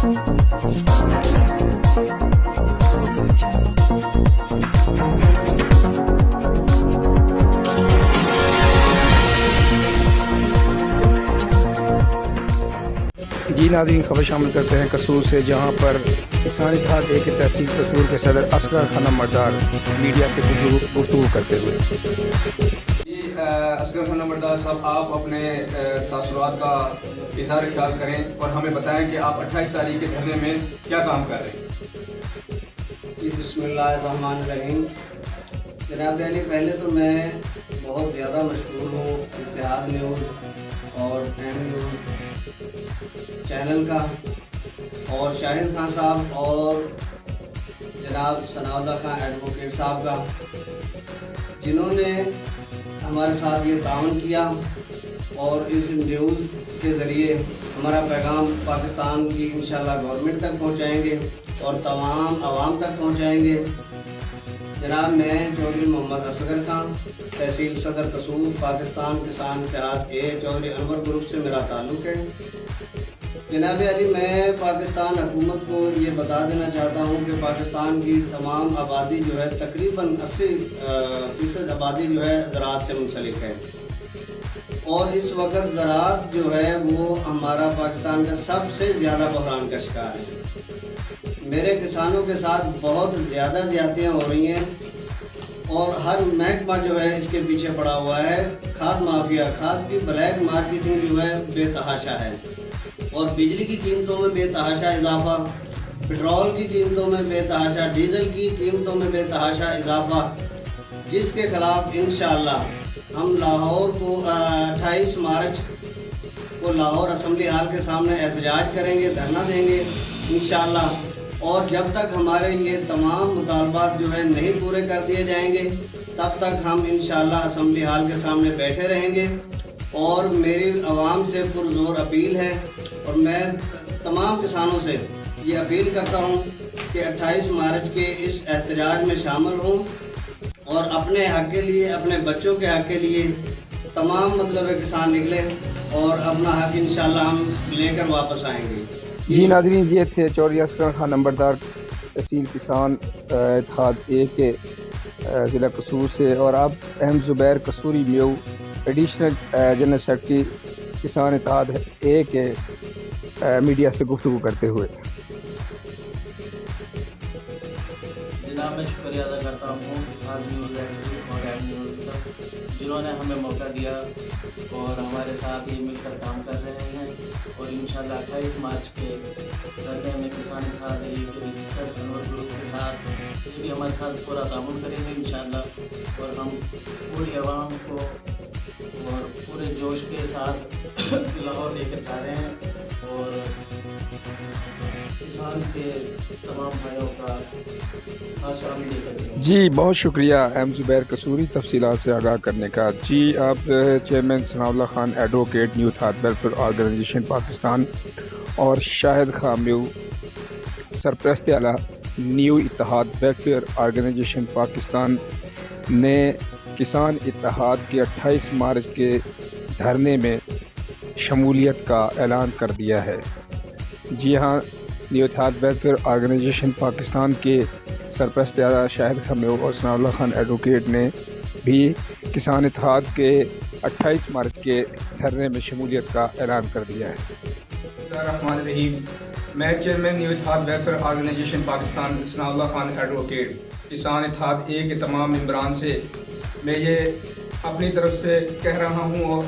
جی ناظرین، خبر شامل کرتے ہیں قصور سے، جہاں پر کسان اتحاد کے تحصیل قصور کے صدر اصغر خان نمبردار میڈیا سے گفتگو کرتے ہوئے۔ جی اصغر خان نمبردار صاحب، آپ اپنے تاثرات کا اظہار خیال کریں اور ہمیں بتائیں کہ آپ 28 تاریخ کے دھرنے میں کیا کام کر رہے ہیں۔ جی بسم اللہ الرحمن الرحیم۔ جناب علی، پہلے تو میں بہت زیادہ مشکور ہوں اتحاد نیوز اور ایم نیوز چینل کا، اور شاہد خان صاحب اور جناب ثناء اللہ خان ایڈوکیٹ صاحب کا، جنہوں نے ہمارے ساتھ یہ تعاون کیا اور اس نیوز کے ذریعے ہمارا پیغام پاکستان کی انشاءاللہ گورنمنٹ تک پہنچائیں گے اور تمام عوام تک پہنچائیں گے۔ جناب، میں چودھری محمد اصغر خان، تحصیل صدر قصور، پاکستان کسان اتحاد چودھری انور گروپ سے میرا تعلق ہے۔ جناب علی، میں پاکستان حکومت کو یہ بتا دینا چاہتا ہوں کہ پاکستان کی تمام آبادی جو ہے تقریباً 80% آبادی جو ہے زراعت سے منسلک ہے، اور اس وقت زراعت جو ہے وہ ہمارا پاکستان کا سب سے زیادہ بحران کا شکار ہے۔ میرے کسانوں کے ساتھ بہت زیادہ زیادتیاں ہو رہی ہیں، اور ہر محکمہ جو ہے اس کے پیچھے پڑا ہوا ہے۔ کھاد مافیا، کھاد کی بلیک مارکیٹنگ جو ہے بے تحاشا ہے، اور بجلی کی قیمتوں میں بے تحاشا اضافہ، پٹرول کی قیمتوں میں بے تحاشا، ڈیزل کی قیمتوں میں بے تحاشا اضافہ، جس کے خلاف انشاءاللہ ہم لاہور کو 28 مارچ کو لاہور اسمبلی ہال کے سامنے احتجاج کریں گے، دھرنا دیں گے انشاءاللہ، اور جب تک ہمارے یہ تمام مطالبات جو ہیں نہیں پورے کر دیے جائیں گے تب تک ہم انشاءاللہ اسمبلی ہال کے سامنے بیٹھے رہیں گے۔ اور میری عوام سے پرزور اپیل ہے، اور میں تمام کسانوں سے یہ اپیل کرتا ہوں کہ 28 مارچ کے اس احتجاج میں شامل ہوں، اور اپنے حق کے لیے، اپنے بچوں کے حق کے لیے تمام کسان نکلیں، اور اپنا حق انشاءاللہ ہم لے کر واپس آئیں گے۔ جی ناظرین، یہ تھے چودھری اصغر خان نمبردار، تحصیل کسان اتحاد کے ضلع قصور سے، اور آپ احمد زبیر قصوری میو، ایڈیشنل جنرل سیکرٹری کسان اتحاد کے میڈیا سے گفتگو کرتے ہوئے۔ جناب، میں شکریہ ادا کرتا ہوں آج نیوز اور ایم نیوز کا، جنہوں نے ہمیں موقع دیا اور ہمارے ساتھ یہ مل کر کام کر رہے ہیں، اور انشاءاللہ 28 مارچ کے دھرنے میں کسان اتحاد کے رجسٹرڈ انور گروپ کے ساتھ یہ بھی ہمارے ساتھ پورا تعاون کریں گے انشاءاللہ، اور ہم پوری عوام کو اور پورے جوش کے ساتھ لاہور لے کر جا رہے ہیں، اور کسان کے تمام بھائیوں کا خاص آمد لے کر۔ جی بہت شکریہ احمد زبیر قصوری تفصیلات سے آگاہ کرنے کا۔ جی آپ چیئرمین ثناء اللہ خان ایڈوکیٹ نیو اتحاد ویلفیئر آرگنائزیشن پاکستان اور شاہد خان میو، سرپرست اعلیٰ نیو اتحاد ویلفیئر آرگنائزیشن پاکستان نے کسان اتحاد کے 28 مارچ کے دھرنے میں شمولیت کا اعلان کر دیا ہے۔ جی ہاں، نیو اتحاد ویلفیئر آرگنائزیشن پاکستان کے سرپرست اعلیٰ شاہد خان میو اور ثناء اللہ خان ایڈوکیٹ نے بھی کسان اتحاد کے 28 مارچ کے دھرنے میں شمولیت کا اعلان کر دیا ہے۔ بسم اللہ الرحمن الرحیم۔ میں چیئرمین نیو اتحاد ویلفیئر آرگنائزیشن پاکستان ثناء اللہ خان ایڈوکیٹ کسان اتحاد کے تمام ممبران سے میں یہ اپنی طرف سے کہہ رہا ہوں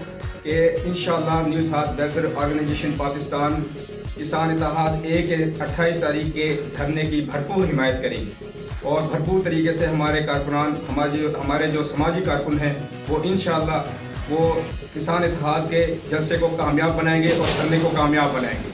کہ انشاءاللہ نیو اتحاد ویلفیئر آرگنائزیشن پاکستان کسان اتحاد کے 28 تاریخ کے دھرنے کی بھرپور حمایت کریں گے، اور بھرپور طریقے سے ہمارے کارکنان، ہمارے جو سماجی کارکن ہیں، وہ انشاءاللہ وہ کسان اتحاد کے جلسے کو کامیاب بنائیں گے اور دھرنے کو کامیاب بنائیں گے۔